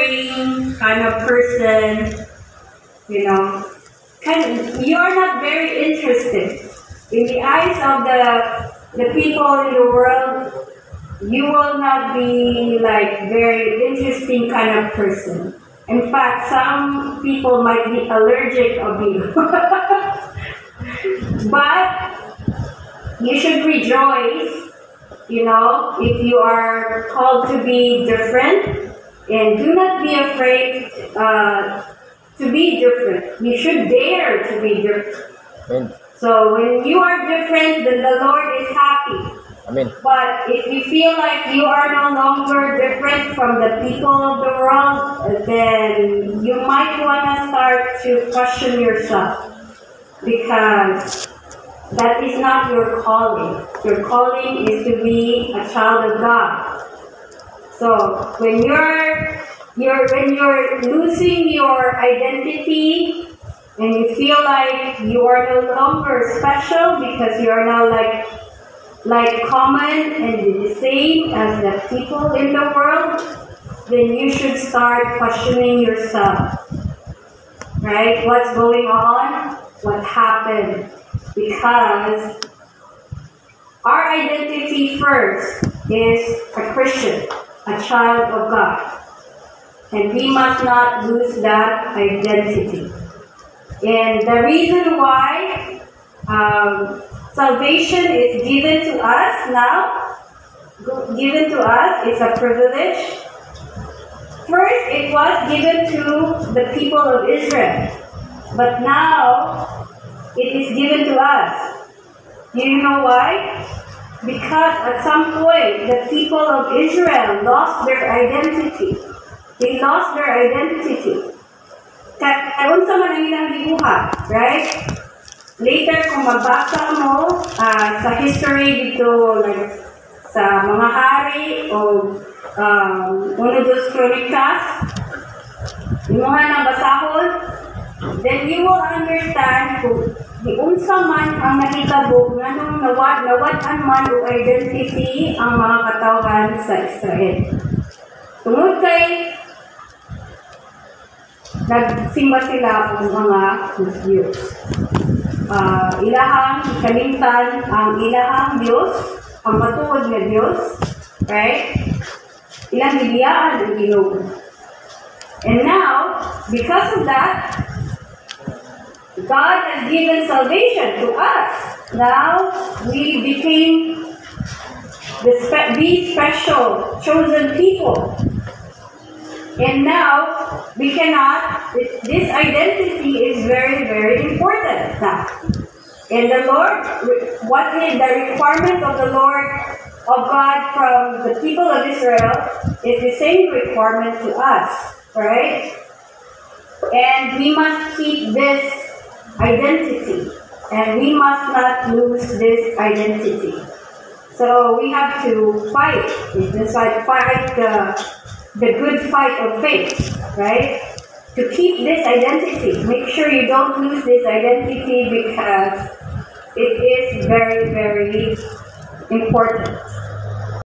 boring kind of person, you know, you're not very interested. In the eyes of the people in the world, you will not be like very interesting kind of person. In fact, some people might be allergic of you. But you should rejoice, you know, if you are called to be different, and do not be afraid to be different. You should dare to be different. Amen. So when you are different, then the Lord is happy. Amen. But if you feel like you are no longer different from the people of the world, then you might want to start to question yourself, because that is not your calling. Your calling is to be a child of God. So when you're losing your identity and you feel like you are no longer special because you are now like common and the same as the people in the world, then you should start questioning yourself. Right? What's going on? What happened? Because our identity first is a Christian, a child of God. And we must not lose that identity. And the reason why salvation is given to us now, it's a privilege. First, it was given to the people of Israel. But now, it is given to us. Do you know why? Because at some point, the people of Israel lost their identity. They lost their identity. Kung sa man ang ilang gibuhat, right? Later, kung magbasa mo sa history dito, like sa mga hari o Uno dos Crónicas, yung mga nabasahon, then you will understand kung di unsa man ang nahitabo nganong nawad-an man o identity ang mga katawhan sa Israel. Tungod kay nagsimba sila ang mga Diyos. Ilahang kalimtan ang ilahang Diyos, ang matuod na Diyos, right? Ilang bibiyaan ang Ginoo. And now, because of that, God has given salvation to us. Now, we became these special, chosen people. And now, we cannot, this identity is very, very important now. And the Lord, what is the requirement of the Lord, of God from the people of Israel is the same requirement to us, right? And we must keep this identity, and we must not lose this identity. So we have to fight. It's like fight the good fight of faith, right? To keep this identity. Make sure you don't lose this identity because it is very, very important.